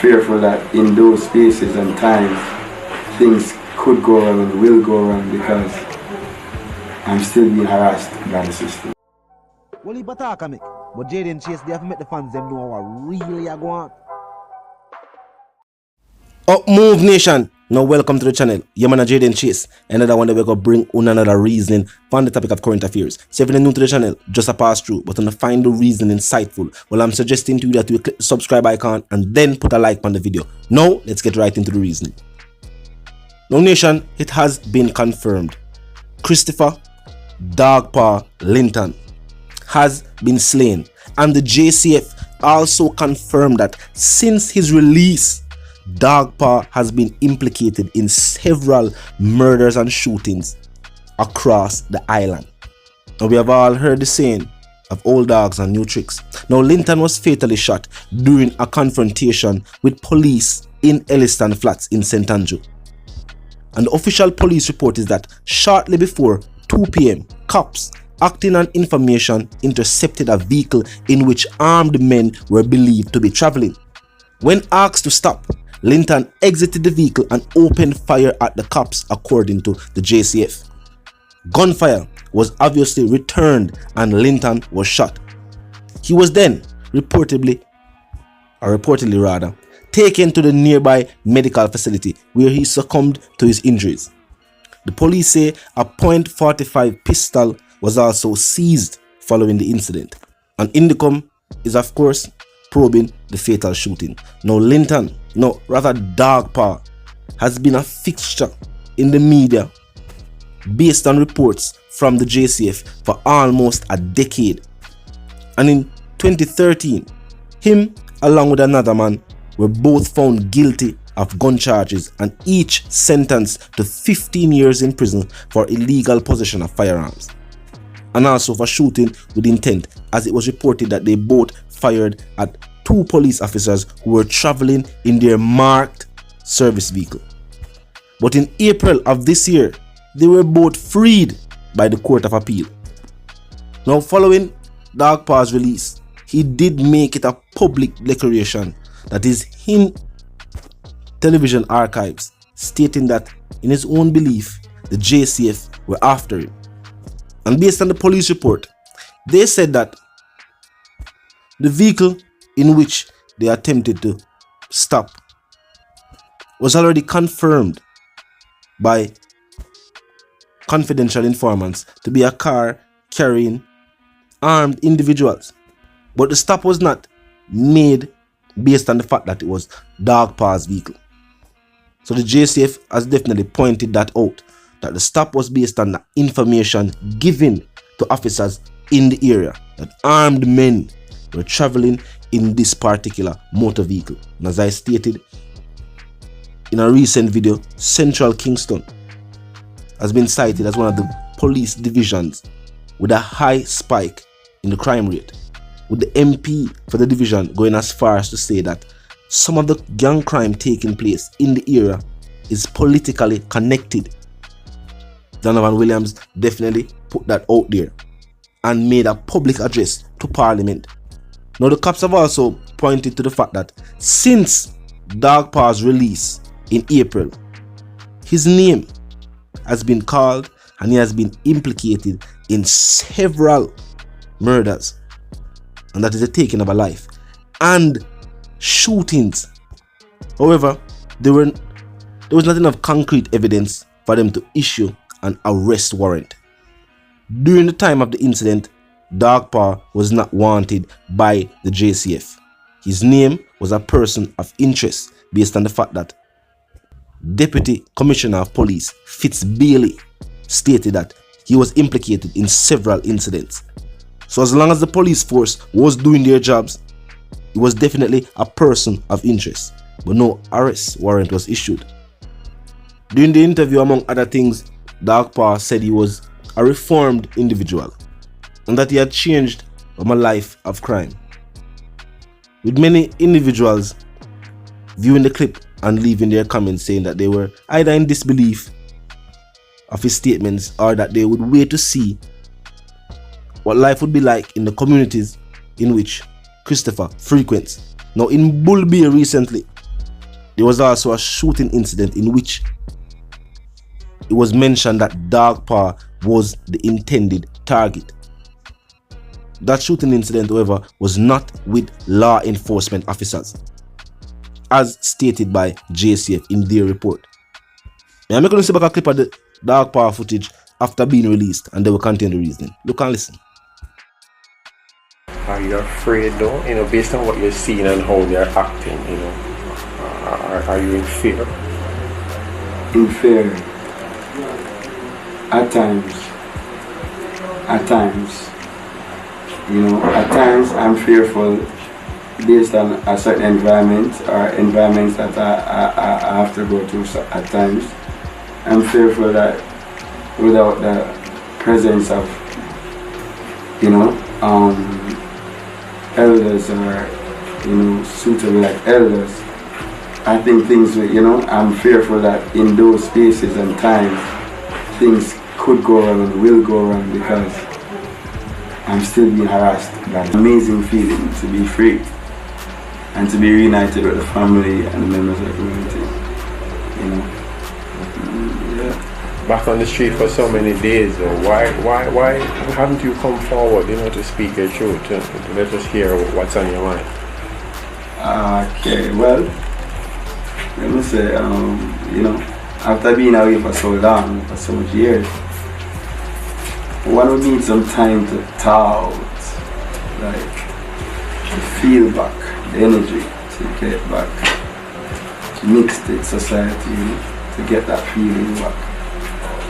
fearful that in those spaces and times things could go wrong and will go wrong because I'm still being harassed by the system. Well, he talk a but JAYDEN Chase, they have to make the fans them know what really are going on. Up move nation! Now welcome to the channel. Your man JAYDEN Chase. Another one that we're going to bring on another reasoning on the topic of current affairs. So if you're new to the channel, just a pass through, but want to find the reasoning insightful, well, I'm suggesting to you that you click the subscribe icon and then put a like on the video. Now let's get right into the reasoning. Now nation, it has been confirmed. Christopher Dogpaw Linton has been slain, and the JCF also confirmed that since his release, Dogpaw has been implicated in several murders and shootings across the island. Now we have all heard the saying of old dogs and new tricks. Now Linton was fatally shot during a confrontation with police in Elliston Flats in St. Andrew. And the official police report is that shortly before 2 p.m, cops acting on information intercepted a vehicle in which armed men were believed to be traveling. When asked to stop, Linton exited the vehicle and opened fire at the cops, according to the JCF. Gunfire was obviously returned and Linton was shot. He was then reportedly taken to the nearby medical facility where he succumbed to his injuries. The police say a .45 pistol was also seized following the incident. And Indicom is of course probing the fatal shooting. Now Linton, no rather Dogpaw, has been a fixture in the media based on reports from the JCF for almost a decade. And in 2013, him along with another man were both found guilty of gun charges and each sentenced to 15 years in prison for illegal possession of firearms, and also for shooting with intent, as it was reported that they both fired at 2 police officers who were traveling in their marked service vehicle. But in April of this year, they were both freed by the Court of Appeal. Now following Dogpaw's release, he did make it a public declaration that is in television archives, stating that in his own belief, the JCF were after him. And based on the police report, they said that the vehicle in which they attempted to stop was already confirmed by confidential informants to be a car carrying armed individuals. But the stop was not made based on the fact that it was Dogpaw's vehicle. So the JCF has definitely pointed that out, that the stop was based on the information given to officers in the area that armed men were traveling in this particular motor vehicle. And as I stated in a recent video, Central Kingston has been cited as one of the police divisions with a high spike in the crime rate, with the MP for the division going as far as to say that some of the gang crime taking place in the area is politically connected. Donovan Williams definitely put that out there and made a public address to Parliament. Now the cops have also pointed to the fact that since Dogpaw's release in April, his name has been called and he has been implicated in several murders, and that is the taking of a life and shootings. However, there was not enough concrete evidence for them to issue an arrest warrant. During the time of the incident, Dogpaw was not wanted by the JCF. His name was a person of interest based on the fact that Deputy Commissioner of Police Bailey stated that he was implicated in several incidents. So as long as the police force was doing their jobs, he was definitely a person of interest, but no arrest warrant was issued. During the interview, among other things, Dogpaw said he was a reformed individual and that he had changed from a life of crime, with many individuals viewing the clip and leaving their comments saying that they were either in disbelief of his statements or that they would wait to see what life would be like in the communities in which Christopher frequents. Now in Bull Bay recently, There was also a shooting incident in which it was mentioned that Dog Paw was the intended target. That shooting incident, however, was not with law enforcement officers, as stated by JCF in their report. I'm going to see back a clip of the Dog Paw footage after being released, and they will contain the reasoning. Look and listen. Are you afraid though, based on what you're seeing and how they're acting, are you in fear? In fear. At times. At times I'm fearful based on a certain environment or environments that I have to go through at times. I'm fearful that without the presence of, elders or, suitable like elders, I think things will, I'm fearful that in those spaces and times, things could go wrong and will go wrong because I'm still being harassed. That amazing feeling to be free and to be reunited with the family and the members of the community, Yeah. Back on the street for so many days though, why haven't you come forward, to speak your truth, to let us hear what's on your mind? Okay, well, let me say, after being away for so long, for so much years, one would need some time to thaw out, to feel back the energy, to get back mixed with society, to get that feeling back.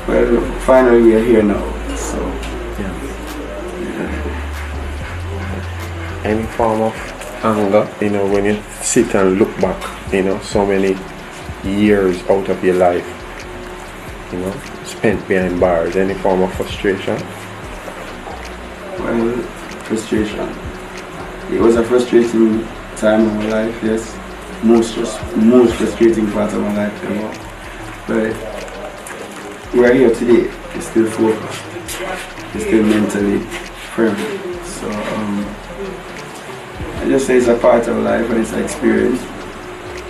Well, finally we are here now, so yeah. Any form of anger, when you sit and look back, so many years out of your life, spent behind bars, any form of frustration? Well, frustration. It was a frustrating time of my life, yes. Most frustrating part of my life, But we are here today. We're still focused. We're still mentally firm. So I just say it's a part of life and it's an experience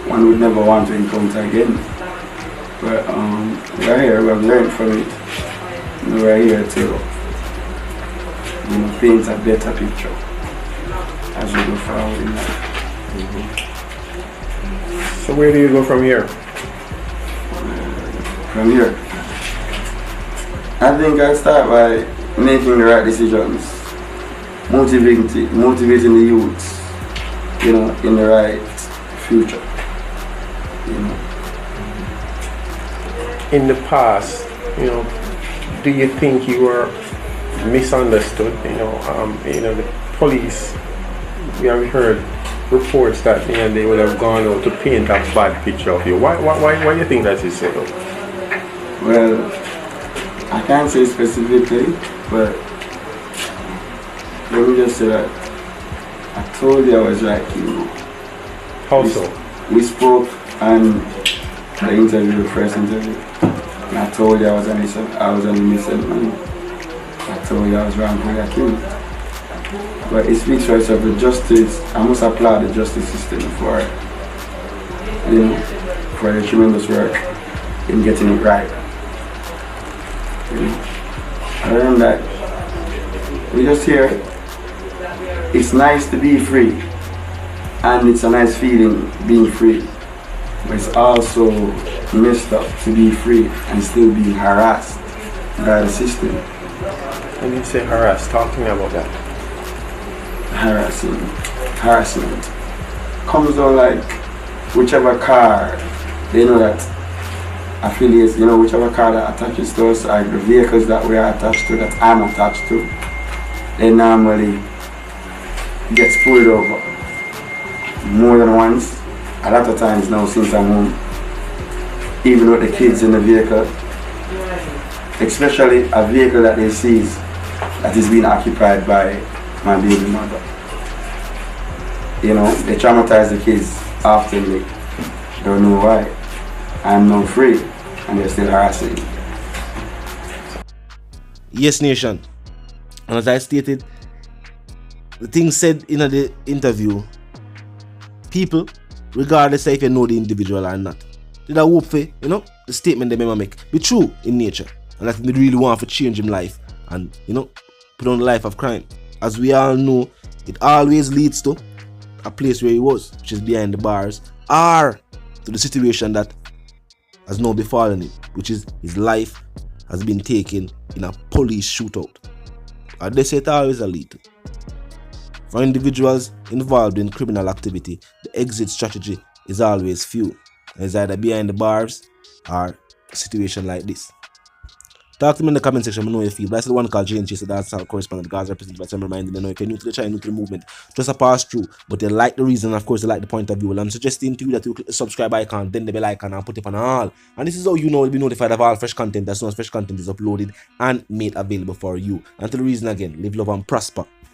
one would never want to encounter again. But we're here, we've learned from it. We're here to paint a better picture as we go forward in life. So where do you go from here? From here, I think I start by making the right decisions, motivating the youths, in the right future. In the past, do you think you were misunderstood? The police, we have heard reports that they would have gone out to paint a bad picture of you. Why do you think that is so? Well, I can't say specifically, but let me just say that I told you I was like you. How so? We spoke on the interview, the first interview, and I told you I was an innocent man. I told you I was wrongfully accused. But it speaks for itself. The justice, I must applaud the justice system for the tremendous work in getting it right. I learned that we just hear it's nice to be free, and it's a nice feeling being free, but it's also messed up to be free and still being harassed by the system. When you say harassed, talk to me about that. Harassment comes on like whichever car they know that affiliates, whichever car that attaches to us, like the vehicles that we are attached to, that I'm attached to, they normally gets pulled over more than once, a lot of times now since I'm home, even with the kids in the vehicle, especially a vehicle that they seize that is being occupied by my baby mother. They traumatize the kids often, they don't know why. I'm now free and they're still harassing me. Yes, nation. And as I stated, the thing said in the interview, people regardless of if you know the individual or not. Did I hope for, the statement they may make be true in nature, and that they really want to change him life and, put on the life of crime. As we all know, it always leads to a place where he was, which is behind the bars, or to the situation that has now befallen him, which is his life has been taken in a police shootout. And they say it always a lead. For individuals involved in criminal activity, the exit strategy is always few. It's either behind the bars or a situation like this. Talk to me in the comment section, I know how you feel. That's the one called Jane Chase, that's our correspondent, guys represented by some reminding if you're new to the channel, new to the movement, just a pass through. But they like the reason, of course, they like the point of view. Well, I'm suggesting to you that you click the subscribe icon, then the bell icon, and put it on all. And this is how you know you'll be notified of all fresh content as soon as fresh content is uploaded and made available for you. Until the reason again, live, love, and prosper.